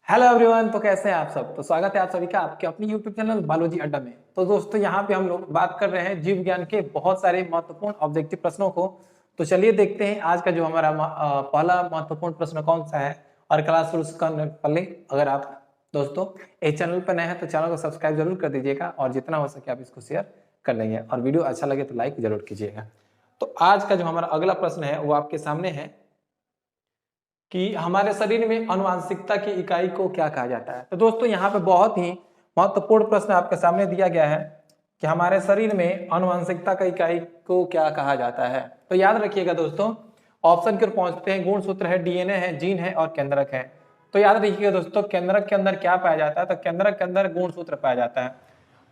Hello everyone. तो कैसे हैं आप सब। तो स्वागत है आप सभी का आपके अपने यूट्यूब चैनल बायोलॉजी अड्डा में। तो दोस्तों यहाँ पे हम लोग बात कर रहे हैं जीव विज्ञान के बहुत सारे महत्वपूर्ण ऑब्जेक्टिव प्रश्नों को। तो चलिए देखते हैं आज का जो हमारा पहला महत्वपूर्ण प्रश्न कौन सा है। और क्लास शुरू करने पहले अगर आप दोस्तों इस चैनल पर नए हैं तो चैनल को सब्सक्राइब जरूर कर दीजिएगा और जितना हो सके आप इसको शेयर कर देंगे और वीडियो अच्छा लगे तो लाइक जरूर कीजिएगा। तो आज का जो हमारा अगला प्रश्न है वो आपके सामने है कि हमारे शरीर में आनुवंशिकता की इकाई को क्या कहा जाता है। तो दोस्तों यहाँ पे बहुत ही महत्वपूर्ण प्रश्न आपके सामने दिया गया है कि हमारे शरीर में आनुवंशिकता की इकाई को क्या कहा जाता है। तो याद रखिएगा दोस्तों, ऑप्शन की ओर पहुंचते हैं। गुणसूत्र है, डीएनए है, जीन है और केंद्रक है। तो याद रखिएगा दोस्तों, केंद्रक के अंदर क्या पाया जाता है। तो केंद्रक के अंदर गुणसूत्र पाया जाता है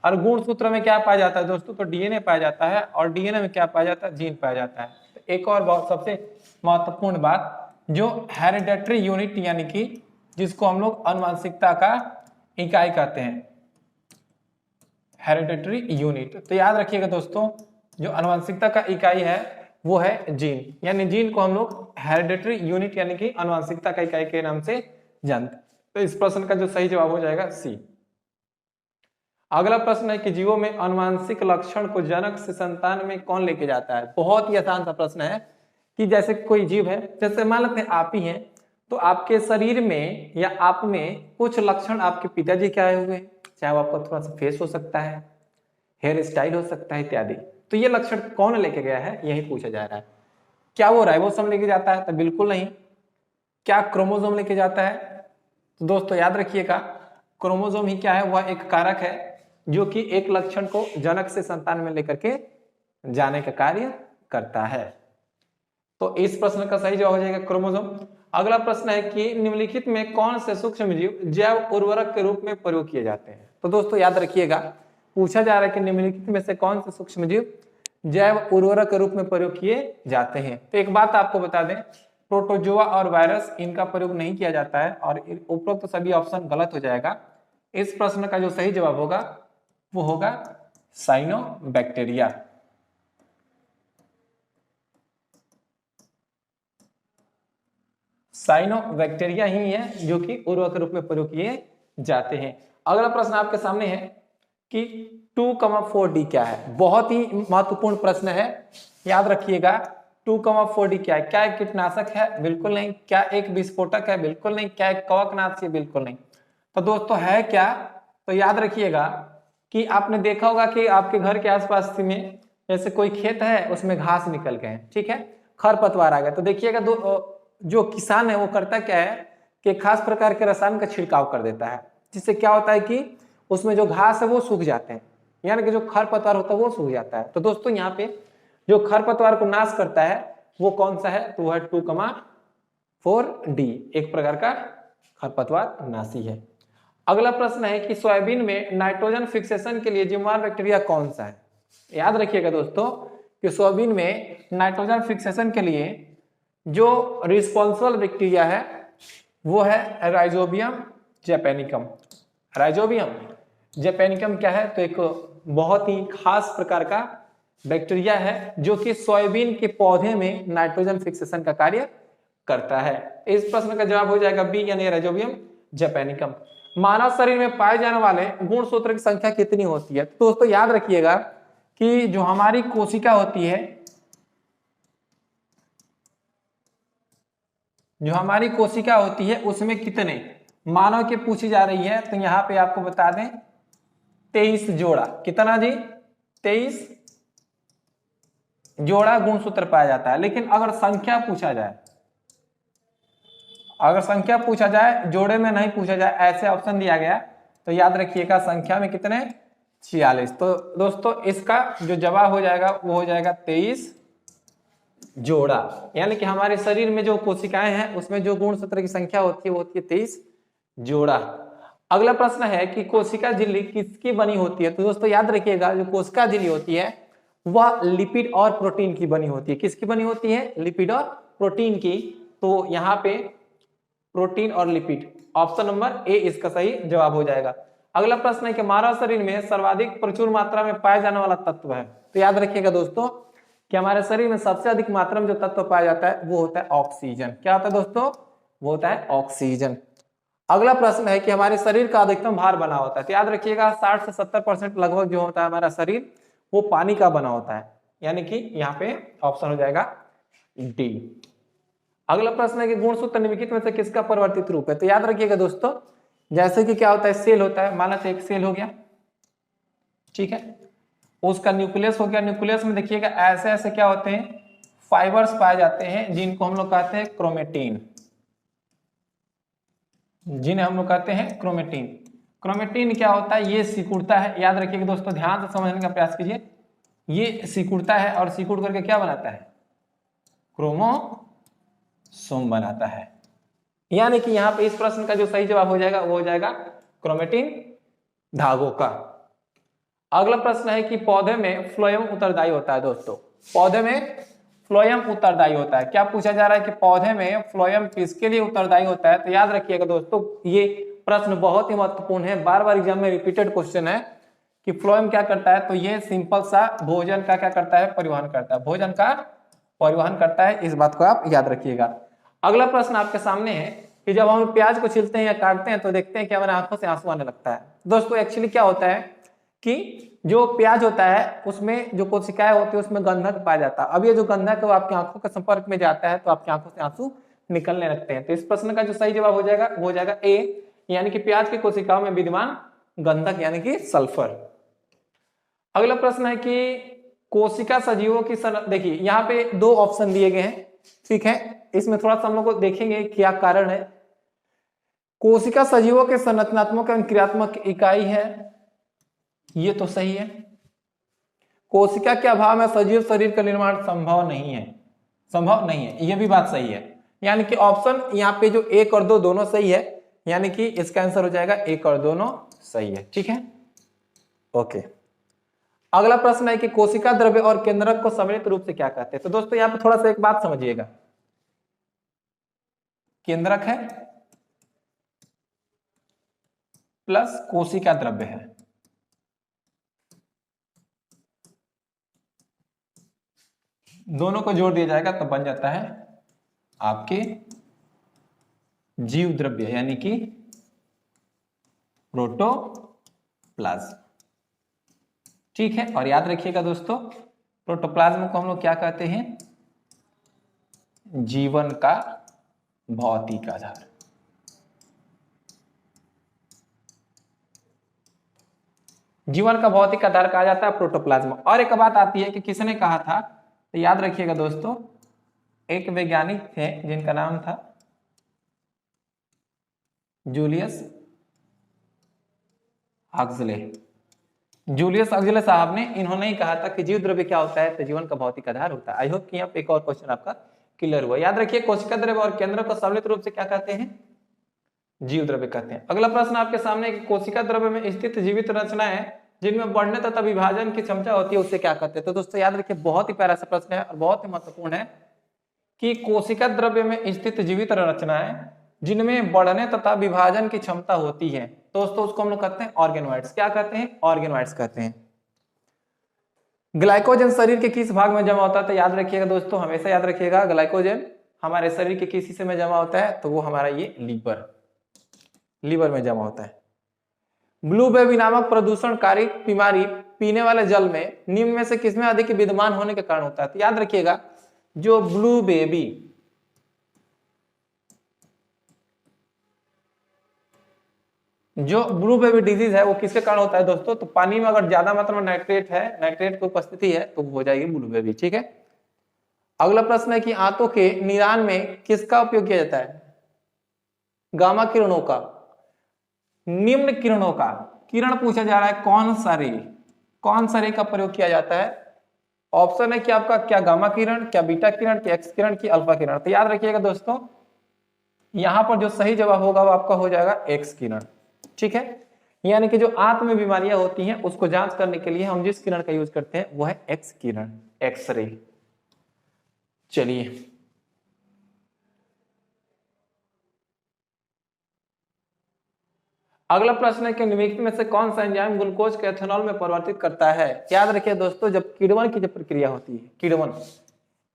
और गुणसूत्र में क्या पाया जाता है दोस्तों, तो डीएनए पाया जाता है और डीएनए में क्या पाया जाता है, जीन पाया जाता है। तो एक और बहुत सबसे महत्वपूर्ण बात, जो हेरिडेटरी यूनिट यानी कि जिसको हम लोग आनुवंशिकता का इकाई कहते हैं, हेरिडेटरी यूनिट। तो याद रखिएगा दोस्तों, जो आनुवंशिकता का इकाई है वो है जीन, यानी जीन को हम लोग हेरिडेटरी यूनिट यानी कि आनुवंशिकता का इकाई के नाम से जानते हैं। तो इस प्रश्न का जो सही जवाब हो जाएगा सी। अगला प्रश्न है कि जीवों में आनुवंशिक लक्षण को जनक से संतान में कौन लेके जाता है। बहुत ही आसान सा प्रश्न है कि जैसे कोई जीव है, जैसे मान लेते हैं आप ही हैं, तो आपके शरीर में या आप में कुछ लक्षण आपके पिताजी के आए हुए, चाहे वो आपका थोड़ा सा फेस हो सकता है, हेयर स्टाइल हो सकता है इत्यादि। तो ये लक्षण कौन लेके गया है, यही पूछा जा रहा है। क्या वो राइबोसोम लेके जाता है, तो बिल्कुल नहीं। क्या क्रोमोसोम लेके जाता है, तो दोस्तों याद रखिएगा क्रोमोसोम ही क्या है, वह एक कारक है जो कि एक लक्षण को जनक से संतान में लेकर के जाने का कार्य करता है। तो इस प्रश्न का सही जवाब हो जाएगा क्रोमोसोम। अगला प्रश्न है कि निम्नलिखित में कौन से सूक्ष्म जीव जैव उर्वरक के रूप में प्रयोग किए जाते हैं। तो दोस्तों याद रखिएगा, पूछा जा रहा है कि निम्नलिखित में से कौन से सूक्ष्म जीव जैव उर्वरक के रूप में प्रयोग किए जाते हैं। तो एक बात आपको बता दें, प्रोटोजोआ और वायरस इनका प्रयोग नहीं किया जाता है और उपरोक्त तो सभी ऑप्शन गलत हो जाएगा। इस प्रश्न का जो सही जवाब होगा वो होगा साइनोबैक्टीरिया। साइनोबैक्टीरिया ही है जो कि उर्वरक के रूप में प्रयोग किए जाते हैं। अगला प्रश्न आपके सामने है कि 2,4D क्या है। बहुत ही महत्वपूर्ण प्रश्न है, याद रखिएगा। 2,4D क्या है। क्या एक कीटनाशक है, बिल्कुल नहीं। क्या एक विस्फोटक है, बिल्कुल नहीं। क्या एक कवकनाशी है, बिल्कुल नहीं। तो दोस्तों है क्या, तो याद रखिएगा कि आपने देखा होगा कि आपके घर के आसपास में जैसे कोई खेत है उसमें घास निकल गए हैं, ठीक है, खरपतवार आ गया। तो देखिएगा जो किसान है वो करता क्या है कि खास प्रकार के रसायन का छिड़काव कर देता है, जिससे क्या होता है कि उसमें जो घास है वो सूख जाते हैं, यानी कि जो खरपतवार होता है वो सूख जाता है। तो दोस्तों यहाँ पे जो खरपतवार को नाश करता है वो कौन सा है, तो वह 2,4D एक प्रकार का खरपतवार नाशी है। अगला प्रश्न है कि सोयाबीन में नाइट्रोजन फिक्सेशन के लिए जिम्मेदार बैक्टीरिया कौन सा है। याद रखिएगा दोस्तों कि सोयाबीन में नाइट्रोजन फिक्सेशन के लिए जो रिस्पॉन्सिबल बैक्टीरिया है वो है राइजोबियम जैपेनिकम। राइजोबियम जैपेनिकम क्या है, तो एक बहुत ही खास प्रकार का बैक्टीरिया है जो कि सोयाबीन के पौधे में नाइट्रोजन फिक्सेशन का कार्य करता है। इस प्रश्न का जवाब हो जाएगा बी यानी राइजोबियम जैपेनिकम। मानव शरीर में पाए जाने वाले गुणसूत्र की संख्या कितनी होती है। तो दोस्तों याद रखिएगा कि जो हमारी कोशिका होती है, जो हमारी कोशिका होती है उसमें कितने मानव के पूछी जा रही है, तो यहां पे आपको बता दें 23 जोड़ा। कितना जी, 23 जोड़ा गुणसूत्र पाया जाता है। लेकिन अगर संख्या पूछा जाए, अगर संख्या पूछा जाए, जोड़े में नहीं पूछा जाए, ऐसे ऑप्शन दिया गया, तो याद रखिएगा संख्या में कितने 46। तो दोस्तों इसका जो जवाब हो जाएगा वो हो जाएगा 23 जोड़ा, यानी कि हमारे शरीर में जो कोशिकाएं हैं उसमें जो गुणसूत्र की संख्या होती है वो होती है 23 जोड़ा। अगला प्रश्न है कि कोशिका झिल्ली किसकी बनी होती है। तो दोस्तों याद रखिएगा जो कोशिका झिल्ली होती है वह लिपिड और प्रोटीन की बनी होती है। किसकी बनी होती है, लिपिड और प्रोटीन की। तो यहाँ पे प्रोटीन और लिपिड, ऑप्शन नंबर ए इसका सही जवाब हो जाएगा। अगला प्रश्न है कि मानव शरीर में सर्वाधिक प्रचुर मात्रा में पाया जाने वाला तत्व है। तो याद रखिएगा दोस्तों कि हमारे शरीर में सबसे अधिक मात्रा में जो तत्व पाया जाता है वो होता है ऑक्सीजन। क्या होता है दोस्तों, वो होता है ऑक्सीजन। अगला प्रश्न है कि हमारे शरीर का अधिकतम भार बना होता है, तो याद रखिएगा 60 से 70% लगभग जो होता है हमारा शरीर वो पानी का बना होता है, यानी कि यहाँ पे ऑप्शन हो जाएगा डी। अगला प्रश्न है कि गुणसूत्र निम्नलिखित में से किसका परिवर्तित रूप है, तो याद रखिएगा दोस्तों, जैसे कि क्या होता है सेल होता है, माना एक सेल हो गया, ठीक है, उसका न्यूक्लियस हो गया, न्यूक्लियस में देखिएगा ऐसे ऐसे क्या होते हैं फाइबर्स पाए जाते हैं जिनको हम लोग कहते हैं क्रोमेटिन, जिन्हें हम लोग कहते हैं क्रोमेटिन। क्रोमेटिन क्या होता है, ये सिकुड़ता है, याद रखिएगा दोस्तों, ध्यान से समझने का प्रयास कीजिए, ये सिकुड़ता है और सिकुड़ करके क्या बनाता है, क्रोमोसोम बनाता है। यानी कि यहाँ पे इस प्रश्न का जो सही जवाब हो जाएगा वो हो जाएगा क्रोमेटिन धागों का। अगला प्रश्न है कि पौधे में फ्लोएम उत्तरदायी होता है, दोस्तों पौधे में फ्लोएम उत्तरदायी होता है, क्या पूछा जा रहा है कि पौधे में फ्लोएम किसके लिए उत्तरदायी होता है, तो याद रखिएगा दोस्तों ये प्रश्न बहुत ही महत्वपूर्ण है, बार बार एग्जाम में रिपीटेड क्वेश्चन है कि फ्लोएम क्या करता है, तो ये सिंपल सा भोजन का क्या करता है, परिवहन करता है, भोजन का परिवहन करता है, इस बात को आप याद रखिएगा। अगला प्रश्न आपके सामने है कि जब हम प्याज को छीलते हैं या काटते हैं तो देखते हैं कि हमारे आंखों से आंसू आने लगता है। दोस्तों एक्चुअली क्या होता है कि जो प्याज होता है उसमें जो कोशिकाएं होती है उसमें गंधक पाया जाता है, अब ये जो गंधक है वो आपकी आंखों के संपर्क में जाता है तो आपकी आंखों से आंसू निकलने लगते हैं। तो इस प्रश्न का जो सही जवाब हो जाएगा वो हो जाएगा ए, यानी कि प्याज की कोशिकाओं में विद्यमान गंधक यानी कि सल्फर। अगला प्रश्न है कि कोशिका सजीवों की देखिए यहाँ पे दो ऑप्शन दिए गए हैं, ठीक है, इसमें थोड़ा सा हम लोग को देखेंगे क्या कारण है। कोशिका सजीवों के संरचनात्मक एवं क्रियात्मक इकाई है, ये तो सही है। कोशिका के अभाव में सजीव शरीर का निर्माण संभव नहीं है, संभव नहीं है, ये भी बात सही है, यानी कि ऑप्शन यहाँ पे जो एक और दो दोनों सही है, यानी कि इसका आंसर हो जाएगा एक और दोनों सही है, ठीक है, ओके। अगला प्रश्न है कि कोशिका द्रव्य और केंद्रक को सम्मिलित रूप से क्या कहते हैं, तो दोस्तों यहाँ पे थोड़ा सा एक बात समझिएगा, केंद्रक है प्लस कोशिका द्रव्य है, दोनों को जोड़ दिया जाएगा तो बन जाता है आपके जीव द्रव्य यानी कि प्रोटोप्लाज्म, ठीक है। और याद रखिएगा दोस्तों प्रोटोप्लाज्म को हम लोग क्या कहते हैं, जीवन का भौतिक आधार। जीवन का भौतिक आधार कहा जाता है प्रोटोप्लाज्म। और एक बात आती है कि किसने कहा था, तो याद रखिएगा दोस्तों एक वैज्ञानिक थे जिनका नाम था जूलियस हक्सले। जूलियस हक्सले साहब ने, इन्होंने ही कहा था कि जीव द्रव्य क्या होता है, तो जीवन का भौतिक आधार होता है। आई होप कि यहाँ पे एक और क्वेश्चन आपका क्लियर हुआ। याद रखिए कोशिका द्रव्य और केंद्र को सम्मिलित रूप से क्या कहते हैं, जीव द्रव्य कहते हैं। अगला प्रश्न आपके सामने कि कोशिका द्रव्य में स्थित जीवित रचनाएं जिनमें बढ़ने तथा विभाजन की क्षमता होती है उसे क्या कहते हैं, तो दोस्तों याद रखिए बहुत ही प्यारा सा प्रश्न है और बहुत ही महत्वपूर्ण है कि कोशिका द्रव्य में स्थित जीवित रचनाएं जिनमें बढ़ने तथा विभाजन की क्षमता होती है, दोस्तों उसको हम लोग कहते हैं ऑर्गेनोइड्स। क्या कहते हैं, ऑर्गेनोइड्स कहते हैं। ग्लाइकोजन शरीर के किस भाग में जमा होता है, तो याद रखिएगा दोस्तों, हमेशा याद रखिएगा ग्लाइकोजन हमारे शरीर के किस हिस्से में जमा होता है, तो वो हमारा ये लीवर में जमा होता है। ब्लू बेबी नामक प्रदूषणकारी बीमारी पीने वाले जल में निम्न में से किसमें अधिक विद्यमान होने के कारण होता है, तो याद रखिएगा जो ब्लू बेबी डिजीज है वो किसके कारण होता है दोस्तों, तो पानी में अगर ज्यादा मात्रा में नाइट्रेट है, नाइट्रेट की उपस्थिति है तो हो जाएगी ब्लू बेबी, ठीक है। अगला प्रश्न है कि आंतों के निदान में किसका उपयोग किया जाता है, गामा किरणों का, निम्न किरणों का, किरण पूछा जा रहा है कौन सा रे का प्रयोग किया जाता है। ऑप्शन है कि आपका क्या गामा किरण, क्या बीटा किरण, क्या एक्स किरण, की अल्फा किरण। तो याद रखिएगा दोस्तों यहां पर जो सही जवाब होगा वो आपका हो जाएगा एक्स किरण, ठीक है। यानी कि जो आंत में बीमारियां होती हैं उसको जांच करने के लिए हम जिस किरण का यूज करते हैं वो है एक्स किरण, एक्सरे। चलिए अगला प्रश्न है कि निम्नलिखित में से कौन सा एंजाइम ग्लूकोज के एथेनॉल में परिवर्तित करता है। याद रखिए दोस्तों जब किण्वन की जब प्रक्रिया होती है, किण्वन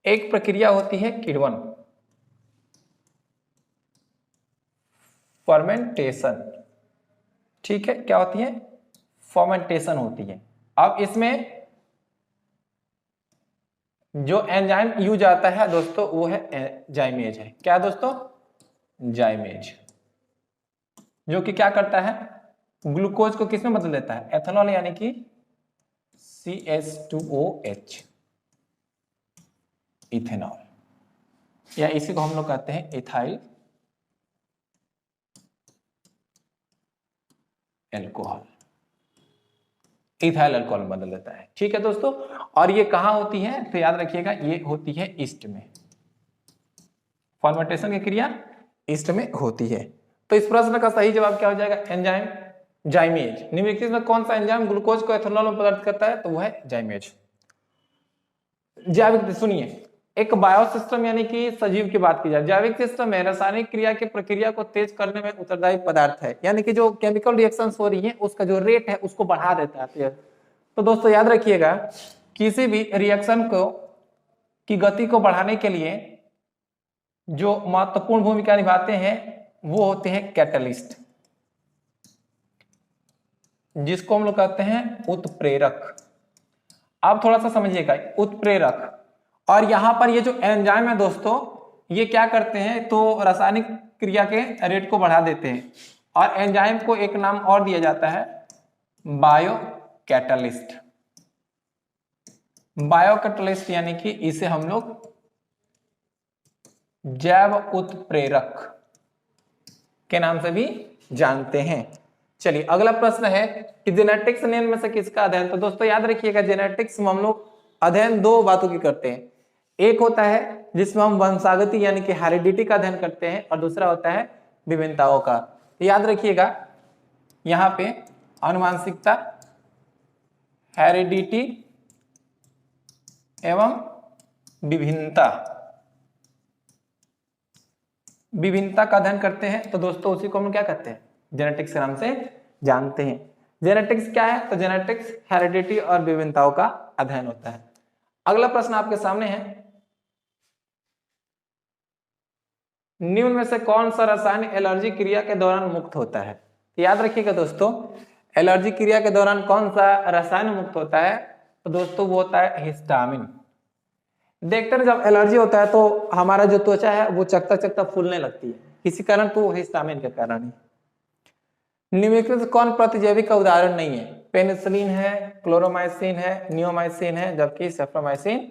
एक प्रक्रिया होती है, किण्वन फर्मेंटेशन। ठीक है, क्या होती है? फर्मेंटेशन होती है। अब इसमें जो एंजाइम यूज आता है दोस्तों वो है जाइमेज है। क्या दोस्तों? जाइमेज, जो कि क्या करता है? ग्लूकोज को किसमें बदल देता है? एथेनॉल यानी कि CH2OH, इथेनॉल, या इसी को हम लोग कहते हैं इथाइल एल्कोहल। इथाइल अल्कोहल में बदल देता है। ठीक है दोस्तों, और ये कहां होती है? तो याद रखिएगा ये होती है ईस्ट में। फर्मेंटेशन की क्रिया ईस्ट में होती है। तो इस प्रश्न का सही जवाब क्या हो जाएगा? एंजाइम जाइमेज। निम्नलिखित में कौन सा एंजाइम ग्लूकोज को एथेनॉल में परिवर्तित करता है? तो वो है जाइमेज। जैविक, सुनिए, एक बायो सिस्टम यानी कि सजीव की बात की जाए, जैविक सिस्टम में रासायनिक क्रिया की प्रक्रिया को तेज करने में उत्तरदायी पदार्थ है, यानी कि जो केमिकल रिएक्शंस हो रही है उसका जो रेट है उसको बढ़ा देता है। तो दोस्तों याद रखिएगा, किसी भी रिएक्शन को की गति को बढ़ाने के लिए जो महत्वपूर्ण भूमिका निभाते हैं वो होते हैं कैटलिस्ट, जिसको हम लोग कहते हैं उत्प्रेरक। आप थोड़ा सा समझिएगा, उत्प्रेरक। और यहां पर ये जो एंजाइम है दोस्तों, ये क्या करते हैं? तो रासायनिक क्रिया के रेट को बढ़ा देते हैं, और एंजाइम को एक नाम और दिया जाता है बायो कैटलिस्ट। बायो कैटलिस्ट यानी कि इसे हम लोग जैव उत्प्रेरक के नाम से भी जानते हैं। चलिए अगला प्रश्न है कि जेनेटिक्स निम्न में से किसका अध्ययन? तो दोस्तों याद रखिएगा, जेनेटिक्स में हम लोग अध्ययन दो बातों की करते हैं। एक होता है जिसमें हम वंशागति यानी कि हेरिडिटी का अध्ययन करते हैं, और दूसरा होता है विभिन्नताओं का। तो याद रखिएगा यहां पे आनुवंशिकता, हेरिडिटी एवं विभिन्नता, विभिन्नता का अध्ययन करते हैं। तो दोस्तों उसी को हम क्या कहते हैं? जेनेटिक्स के नाम से जानते हैं। जेनेटिक्स क्या है? तो जेनेटिक्स हेरिडिटी और विभिन्नताओं का अध्ययन होता है। अगला प्रश्न आपके सामने है, निम्न में से कौन सा रसायन एलर्जी क्रिया के दौरान मुक्त होता है? तो याद रखिएगा दोस्तों, एलर्जी क्रिया के दौरान कौन सा रसायन मुक्त होता है? तो दोस्तों वो होता है हिस्टामिन। देखते हैं जब एलर्जी होता है तो हमारा जो त्वचा है वो चकता चकता फूलने लगती है, किसी कारण, तो हिस्टामिन के कारण ही। निम्नलिखित में कौन प्रतिजैविक का उदाहरण नहीं है? पेनिसिलिन है, क्लोरोमाइसिन है, नियोमाइसिन है, जबकि सेफ्रोमाइसिन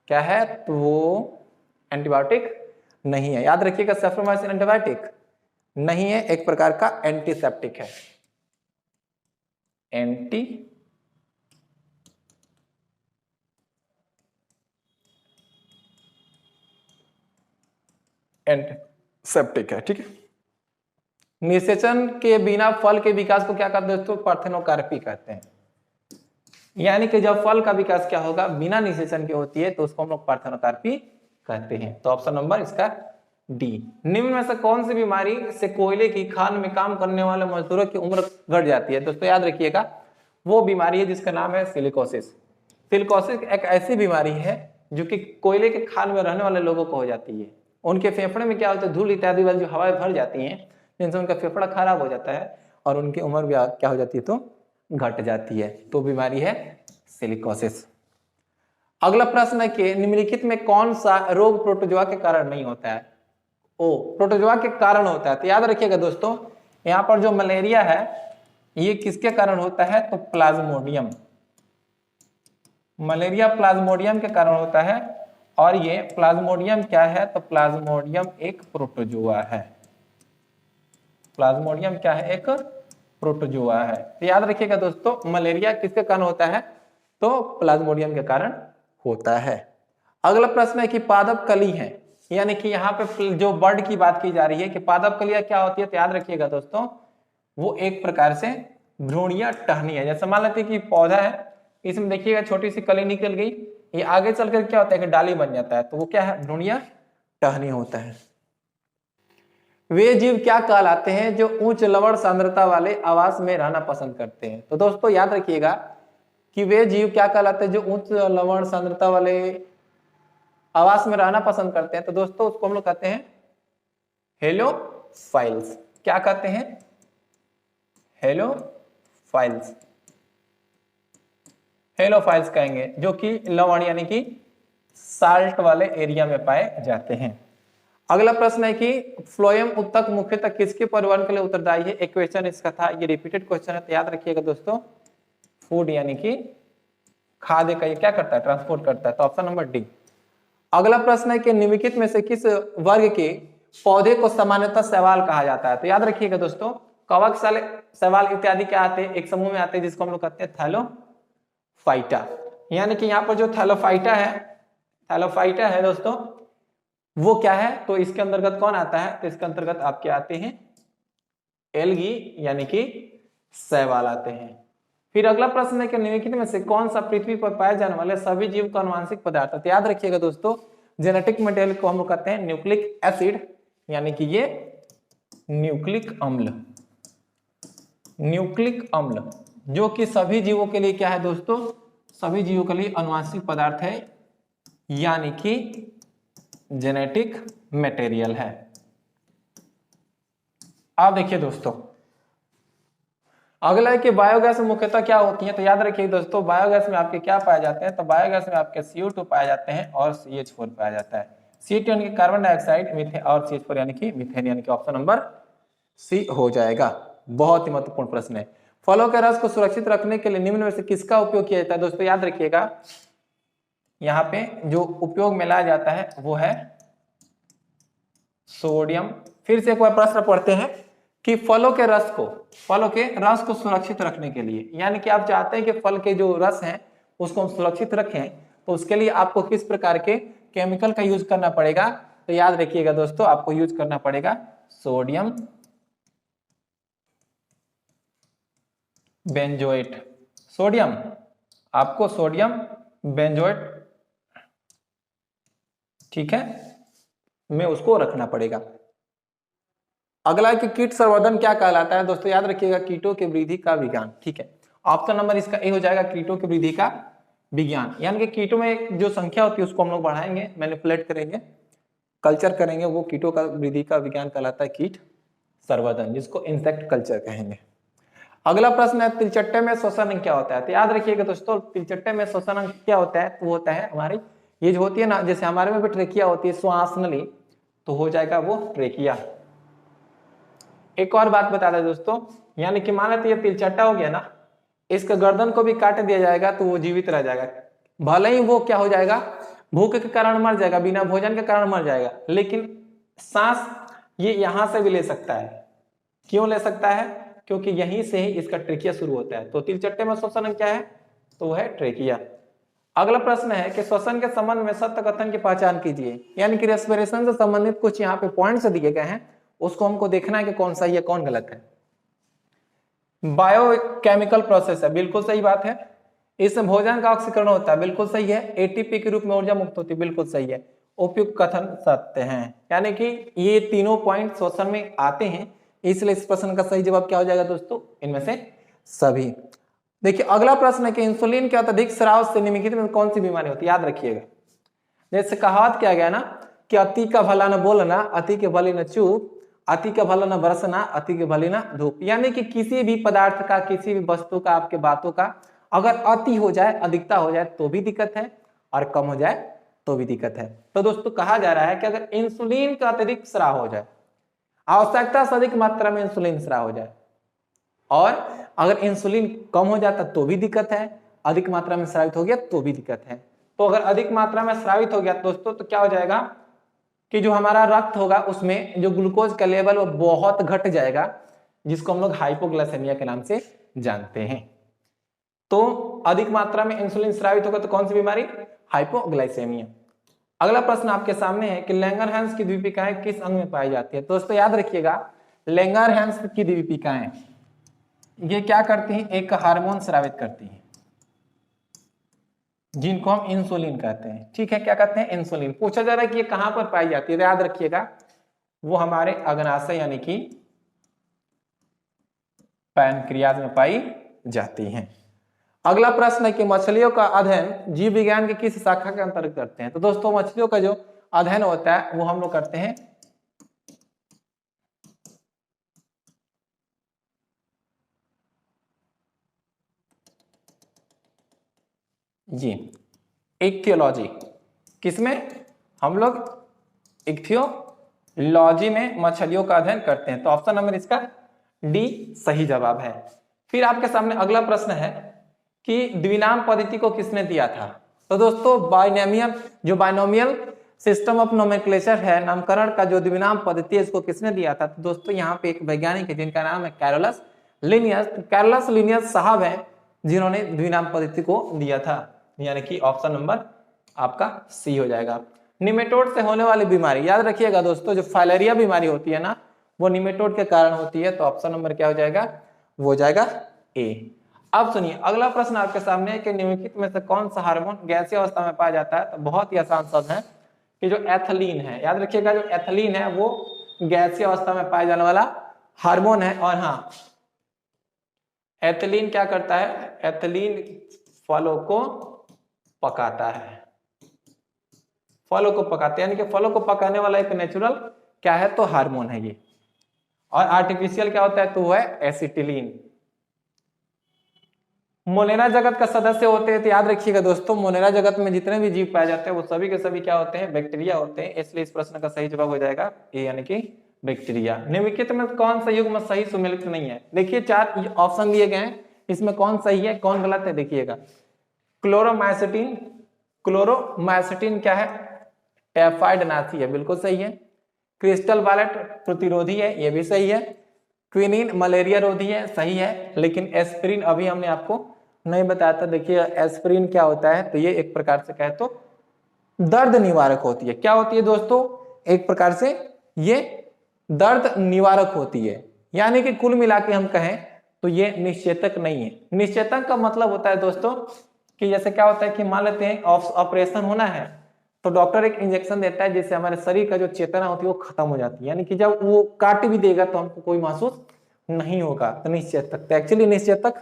क्या है? तो वो एंटीबायोटिक नहीं है। याद रखिएगा, सेफ्रोमाइसिन एंटीबायोटिक नहीं है, एक प्रकार का एंटीसेप्टिक है। एंटीसेप्टिक है। ठीक है, निषेचन के बिना फल के विकास को क्या कहते हैं दोस्तों? पार्थेनोकार्पी कहते हैं। यानी कि जब फल का विकास क्या होगा? बिना निषेचन के होती है, तो उसको हम लोग पार्थेनोकार्पी कहते हैं। तो ऑप्शन नंबर इसका डी। निम्न में से कौन सी बीमारी से कोयले की खान में काम करने वाले मजदूरों की उम्र घट जाती है? दोस्तों याद रखिएगा, वो बीमारी है जिसका नाम है सिलिकोसिस। सिलिकोसिस एक ऐसी बीमारी है जो कि कोयले के खान में रहने वाले लोगों को हो जाती है। उनके फेफड़े में क्या होता है? धूल इत्यादि वाली जो हवाएं भर जाती हैं, जिनसे उनका फेफड़ा खराब हो जाता है और उनकी उम्र भी क्या हो जाती है? तो घट जाती है। तो बीमारी है सिलिकोसिस। अगला प्रश्न है कि निम्नलिखित में कौन सा रोग प्रोटोजोआ के कारण नहीं होता है? प्रोटोजोआ के कारण होता है। तो याद रखिएगा दोस्तों, यहां पर जो मलेरिया है ये किसके कारण होता है? तो प्लाज्मोडियम, मलेरिया प्लाज्मोडियम के कारण होता है। और ये प्लाज्मोडियम क्या है? तो प्लाज्मोडियम एक प्रोटोजोआ है। प्लाज्मोडियम क्या है? एक प्रोटोजोआ है। तो याद रखिएगा दोस्तों, मलेरिया किसके कारण होता है? तो प्लाज्मोडियम के कारण होता है। अगला प्रश्न है कि पादप कली है, यानी कि यहाँ पे जो बर्ड की बात की जा रही है कि पादप कलियां क्या होती है? तो याद रखिएगा दोस्तों, वो एक प्रकार से भ्रूणीय टहनी है। जैसे मान लेते हैं कि पौधा है, इसमें देखिएगा छोटी सी कली निकल गई, ये आगे चलकर क्या होता है कि डाली बन जाता है, तो वो क्या है? भ्रूणीय टहनी होता है। वे जीव क्या कहलाते हैं जो उच्च लवण सांद्रता वाले आवास में रहना पसंद करते हैं? तो दोस्तों याद रखिएगा कि वे जीव क्या कहलाते हैं जो उच्च लवण सांद्रता वाले आवास में रहना पसंद करते हैं? तो दोस्तों उसको हम लोग कहते हैं हेलो फाइल्स। क्या कहते हैं? हेलोफाइल्स। हेलोफाइल्स कहेंगे, जो कि लवण यानी कि साल्ट वाले एरिया में पाए जाते हैं। अगला प्रश्न है कि फ्लोएम उत्तक मुख्यतः किसके परिवहन के लिए उत्तरदायी है? एक क्वेश्चन इसका था, ये रिपीटेड क्वेश्चन है, तो याद रखिएगा दोस्तों। फूड यानी कि खाद्य का ये क्या करता है? ट्रांसपोर्ट करता है, तो ऑप्शन नंबर डी। अगला प्रश्न है कि निम्नलिखित में से किस वर्ग के पौधे को सामान्यतः शैवाल कहा जाता है? तो याद रखिएगा दोस्तों, कवक, शैवाल इत्यादि क्या आते हैं? एक समूह में आते हैं जिसको हम लोग कहते हैं थैलोफाइटा। यानी कि यहाँ पर जो थैलोफाइटा है दोस्तों, वो क्या है? तो इसके अंतर्गत कौन आता है? तो इसके अंतर्गत आपके आते हैं एल्गी यानी कि शैवाल आते हैं। फिर अगला प्रश्न है कि निम्नलिखित में से कौन सा पृथ्वी पर पाए जाने वाले सभी जीव का आनुवंशिक पदार्थ है? तो याद रखिएगा दोस्तों, जेनेटिक मटेरियल को हम लोग कहते हैं न्यूक्लिक एसिड, यानी कि ये न्यूक्लिक अम्ल, जो कि सभी जीवों के लिए क्या है दोस्तों? सभी जीवों के लिए आनुवंशिक पदार्थ है, यानी कि जेनेटिक मटेरियल है। आप देखिए दोस्तों, अगला है कि बायोगैस मुख्यतः क्या होती है? तो याद रखिए दोस्तों, बायोगैस में आपके क्या पाए जाते हैं? तो बायोगैस में आपके CO2 पाए जाते हैं और CH4 पाया जाता है। CO2 यानी कि कार्बन डाइऑक्साइड, मीथेन, और CH4 यानी कि मीथेन, यानी कि ऑप्शन नंबर सी हो जाएगा। बहुत ही महत्वपूर्ण प्रश्न है। फलों के रस को सुरक्षित रखने के लिए निम्न में से किसका उपयोग किया जाता है? दोस्तों याद रखिएगा, यहाँ पे जो उपयोग में लाया जाता है वो है सोडियम। फिर से एक बार प्रश्न पढ़ते हैं कि फलों के रस को सुरक्षित रखने के लिए, यानी कि आप चाहते हैं कि फल के जो रस हैं उसको हम सुरक्षित रखें, तो उसके लिए आपको किस प्रकार के केमिकल का यूज करना पड़ेगा? तो याद रखिएगा दोस्तों, आपको यूज करना पड़ेगा सोडियम बेंजोएट। आपको सोडियम बेंजोएट, ठीक है, में उसको रखना पड़ेगा। अगला कि कीट संवर्धन क्या कहलाता है? दोस्तों याद रखिएगा, कीटों की वृद्धि का विज्ञान, ठीक है। ऑप्शन नंबर इसका ए हो जाएगा, कीटों की वृद्धि का विज्ञान। यानी कि कीटों में जो संख्या होती है उसको हम लोग बढ़ाएंगे, मैनिपुलेट करेंगे, कल्चर करेंगे, वो कीटों का वृद्धि का विज्ञान कहलाता है कीट संवर्धन, जिसको इंसेक्ट कल्चर कहेंगे। अगला प्रश्न है, तिलचट्टे में श्वसन अंग क्या होता है? तो याद रखिएगा दोस्तों, तिलचट्टे में श्वसन अंग क्या होता है? वो होता है हमारी ये जो होती है ना, जैसे हमारे में भी ट्रेकिया होती है, श्वास नली, तो हो जाएगा वो ट्रेकिया। एक और बात बता दें दोस्तों, यानी कि मान लेते ये तिलचट्टा हो गया ना, इसका गर्दन को भी काट दिया जाएगा तो वो जीवित रह जाएगा। भले ही वो क्या हो जाएगा, भूख के कारण मर जाएगा, बिना भोजन के कारण मर जाएगा, लेकिन सांस ये यहां से भी ले सकता है। क्यों ले सकता है? क्योंकि यहीं से ही इसका ट्रेकिया शुरू होता है। तो तिलचट्टे में श्वसन अंग क्या है? तो वो है ट्रेकिया। अगला प्रश्न है कि श्वसन के संबंध में सत्य कथन की पहचान कीजिए। यानी कि रेस्पिरेशन से संबंधित कुछ यहाँ पे पॉइंट्स दिए गए हैं, उसको हमको देखना है कि कौन सही है कौन गलत है। बायोकेमिकल प्रोसेस है, बिल्कुल सही बात है। इसमें भोजन का ऑक्सीकरण होता है, बिल्कुल सही है। एटीपी के रूप में ऊर्जा मुक्त होती है, बिल्कुल सही है। उपयुक्त कथन सत्य हैं, यानी कि ये तीनों पॉइंट श्वसन में आते हैं, इसलिए इस प्रश्न का सही जवाब क्या हो जाएगा दोस्तों? इनमें से सभी। देखिए अगला प्रश्न है कि इंसुलिन के अत्यधिक स्राव से निम्नलिखित में कौन सी बीमारी होती है? याद रखिएगा, जैसे कहावत क्या गया ना कि अति का भला न बोलना, अति के भले न चूप, अति का भला न बरसना, अति के भले न धूप। यानी कि किसी भी पदार्थ का, किसी भी वस्तु का, आपके बातों का अगर अति हो जाए, अधिकता हो जाए तो भी दिक्कत है, और कम हो जाए तो भी दिक्कत है। तो दोस्तों कहा जा रहा है कि अगर इंसुलिन का अत्यधिक स्राव हो जाए, आवश्यकता से अधिक मात्रा में इंसुलिन स्राव हो जाए, और अगर इंसुलिन कम हो जाता तो भी दिक्कत है, अधिक मात्रा में स्रावित हो गया तो भी दिक्कत है। तो अगर अधिक मात्रा में स्रावित हो गया दोस्तों तो क्या हो जाएगा कि जो हमारा रक्त होगा उसमें जो ग्लूकोज का लेवल वो बहुत घट जाएगा, जिसको हम लोग हाइपोग्लाइसेमिया के नाम से जानते हैं। तो अधिक मात्रा में इंसुलिन स्रावित होगा तो कौन सी बीमारी? हाइपोग्लाइसेमिया। अगला प्रश्न आपके सामने है कि लैंगरहैंस की द्वीपिकाएं किस अंग में पाई जाती है? दोस्तों याद रखिएगा, लैंगरहैंस की द्वीपिकाएं ये क्या करती हैं? एक हार्मोन स्रावित करती हैं, जिनको हम इंसुलिन कहते हैं। ठीक है, क्या कहते हैं? इंसुलिन। पूछा जा रहा है कि ये कहां पर पाई जाती है? तो याद रखिएगा, वो हमारे अग्नाशय यानी कि पैनक्रियाज में पाई जाती हैं। अगला प्रश्न है कि मछलियों का अध्ययन जीव विज्ञान की किस शाखा के अंतर्गत करते हैं? तो दोस्तों मछलियों का जो अध्ययन होता है वो हम लोग करते हैं ये इक्थियोलॉजी, किसमें हम लोग इक्थियोलॉजी में मछलियों का अध्ययन करते हैं। तो ऑप्शन नंबर इसका डी सही जवाब है। फिर आपके सामने अगला प्रश्न है कि द्विनाम पद्धति को किसने दिया था। तो दोस्तों बाइनोमियल सिस्टम ऑफ नोमेनक्लेचर है, नामकरण का जो द्विनाम पद्धति है इसको किसने दिया था। तो दोस्तों यहाँ पे एक वैज्ञानिक है जिनका नाम है कैरोलस लिनियस। कैरोलस लिनियस साहब हैं जिन्होंने द्विनाम पद्धति को दिया था, यानी कि ऑप्शन नंबर आपका सी हो जाएगा। निमेटोड से होने वाली बीमारी याद रखिएगा दोस्तों, जो फाइलेरिया बीमारी होती है ना वो निमेटोड के कारण होती है। तो ऑप्शन नंबर क्या हो जाएगा, वो हो जाएगा ए। अब सुनिए अगला प्रश्न आपके सामने है कि निम्नलिखित में से कौन सा हार्मोन गैसीय अवस्था में पाया जाता है। तो बहुत ही आसान शब्द है कि जो एथिलीन है, याद रखिएगा जो एथिलीन है वो गैसीय अवस्था में पाया जाने वाला हार्मोन है। और हाँ, एथिलीन क्या करता है, एथिलीन फलों को पकाता है, फलों को पकाते हैं, यानी कि फलों को पकाने वाला एक नेचुरल क्या है तो हार्मोन है ये। और आर्टिफिशियल क्या होता है तो वो है एसिटिलीन। मोनेरा जगत का सदस्य होते हैं। तो याद रखिएगा दोस्तों, मोनेरा जगत में जितने भी जीव पाए जाते हैं वो सभी के सभी क्या होते हैं, बैक्टीरिया होते हैं। इसलिए इस प्रश्न का सही जवाब हो जाएगा ए, यानी कि बैक्टीरिया। निम्नलिखित में कौन सा युग्म सही सुमेलित नहीं है। देखिए 4 ऑप्शन दिए गए हैं, इसमें कौन सही है कौन गलत है देखिएगा। क्लोरोमाइसिटीन, क्लोरोमाइसिटीन क्या है, टाइफाइड नाशी है, बिल्कुल सही है। क्रिस्टल वायलेट प्रतिरोधी है, ये भी सही है। क्विनिन मलेरिया रोधी है, सही है। लेकिन एस्पिरिन अभी हमने आपको नहीं बताया था। देखिए एस्पिरिन क्या होता है, तो ये एक प्रकार से कहे तो दर्द निवारक होती है। क्या होती है दोस्तों, एक प्रकार से ये दर्द निवारक होती है। यानी कि कुल मिला के हम कहें तो ये निश्चेतक नहीं है। निश्चेतक का मतलब होता है दोस्तों कि जैसे क्या होता है कि मान लेते हैं ऑपरेशन होना है तो डॉक्टर एक इंजेक्शन देता है जिससे हमारे शरीर का जो चेतना होती है वो खत्म हो जाती है, यानी कि जब वो काट भी देगा तो हमको कोई महसूस नहीं होगा। तो निश्चेतक, तो एक्चुअली निश्चेतक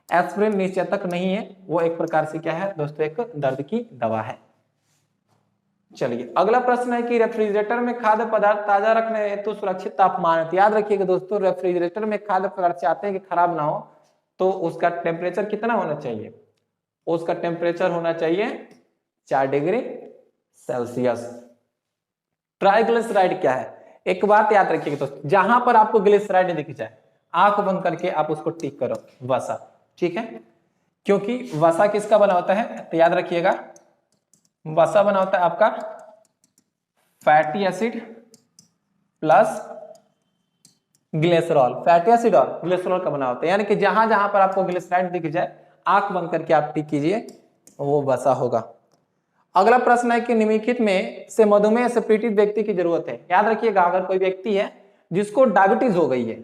एस्पिरिन निश्चेतक नहीं है, वो एक प्रकार से क्या है दोस्तों, एक दर्द की दवा है। चलिए अगला प्रश्न है कि रेफ्रिजरेटर में खाद्य पदार्थ ताजा रखने हेतु सुरक्षित तापमान। याद रखिएगा दोस्तों, रेफ्रिजरेटर में खाद्य पदार्थ चाहते हैं कि खराब ना हो तो उसका टेम्परेचर कितना होना चाहिए, उसका टेम्परेचर होना चाहिए 4 डिग्री सेल्सियस। ट्राइग्लिसराइड क्या है, एक बात याद रखिएगा दोस्तों, जहां पर आपको ग्लिसराइड दिख जाए आंख बंद करके आप उसको टिक करो, वसा, ठीक है। क्योंकि वसा किसका बना होता है, तो याद रखिएगा वसा बना होता है आपका fatty acid plus glycerol. Fatty acid और ग्लिसरॉल का बना होता है, यानी कि जहां जहां पर आपको ग्लिसराइड दिख जाए आंख बंद करके आप टिक कीजिए, वो वसा होगा। अगला प्रश्न है कि निम्नलिखित में से मधुमेह से पीड़ित व्यक्ति की जरूरत है। याद रखिएगा अगर कोई व्यक्ति है जिसको डायबिटीज हो गई है,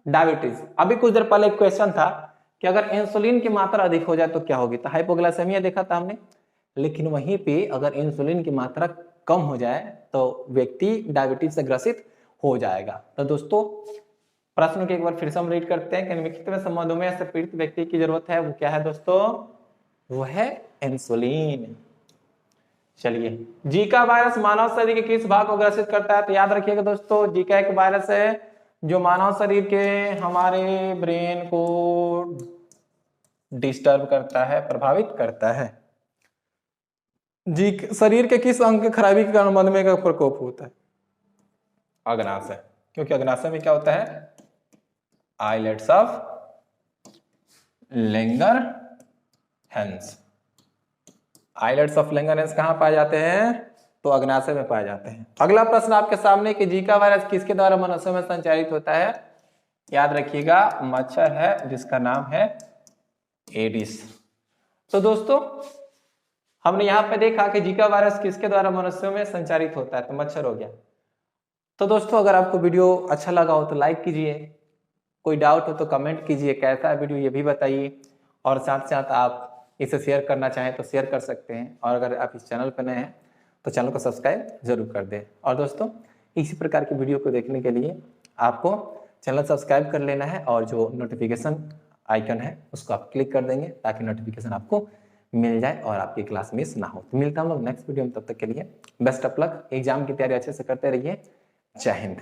डायबिटीज, अभी कुछ देर पहले एक क्वेश्चन था कि अगर इंसुलिन की मात्रा अधिक हो जाए तो क्या होगी, तो हाइपोग्लाइसेमिया देखा था हमने। लेकिन वहीं पे अगर इंसुलिन की मात्रा कम हो जाए तो व्यक्ति डायबिटीज से ग्रसित हो जाएगा। तो दोस्तों प्रश्न को एक बार फिर से हम रीड करते हैं कि निम्नलिखित में से मधुमेह से पीड़ित व्यक्ति की जरूरत है, वो क्या है दोस्तों, वो है इंसुलिन। चलिए जीका वायरस मानव शरीर के किस भाग को ग्रसित करता है। तो याद रखिएगा दोस्तों, जीका एक वायरस है जो मानव शरीर के हमारे ब्रेन को डिस्टर्ब करता है, प्रभावित करता है। जी शरीर के किस अंग की खराबी के कारण मधुमेह का प्रकोप होता है, अग्नाशय, क्योंकि अग्नाशय में क्या होता है, islets of Langerhans. Islets of Langerhans कहां पाए जाते हैं, तो अग्नाशय में पाए जाते हैं। अगला प्रश्न आपके सामने कि जीका वायरस किसके द्वारा मनुष्य में संचारित होता है। याद रखिएगा मच्छर है जिसका नाम है एडिस। तो दोस्तों हमने यहां पे देखा कि जीका वायरस किसके द्वारा मनुष्यों में संचारित होता है, तो मच्छर हो गया। तो दोस्तों अगर आपको वीडियो अच्छा लगा हो तो लाइक कीजिए, कोई डाउट हो तो कमेंट कीजिए, कैसा है वीडियो ये भी बताइए, और साथ साथ आप इसे शेयर करना चाहें तो शेयर कर सकते हैं। और अगर आप इस चैनल पर नए हैं तो चैनल को सब्सक्राइब जरूर कर दें। और दोस्तों इसी प्रकार की वीडियो को देखने के लिए आपको चैनल सब्सक्राइब कर लेना है और जो नोटिफिकेशन आइकन है उसको आप क्लिक कर देंगे ताकि नोटिफिकेशन आपको मिल जाए और आपकी क्लास मिस ना हो। तो मिलता हम लोग नेक्स्ट वीडियो में, तब तक के लिए बेस्ट ऑफ लक, एग्जाम की तैयारी अच्छे से करते रहिए। जय हिंद।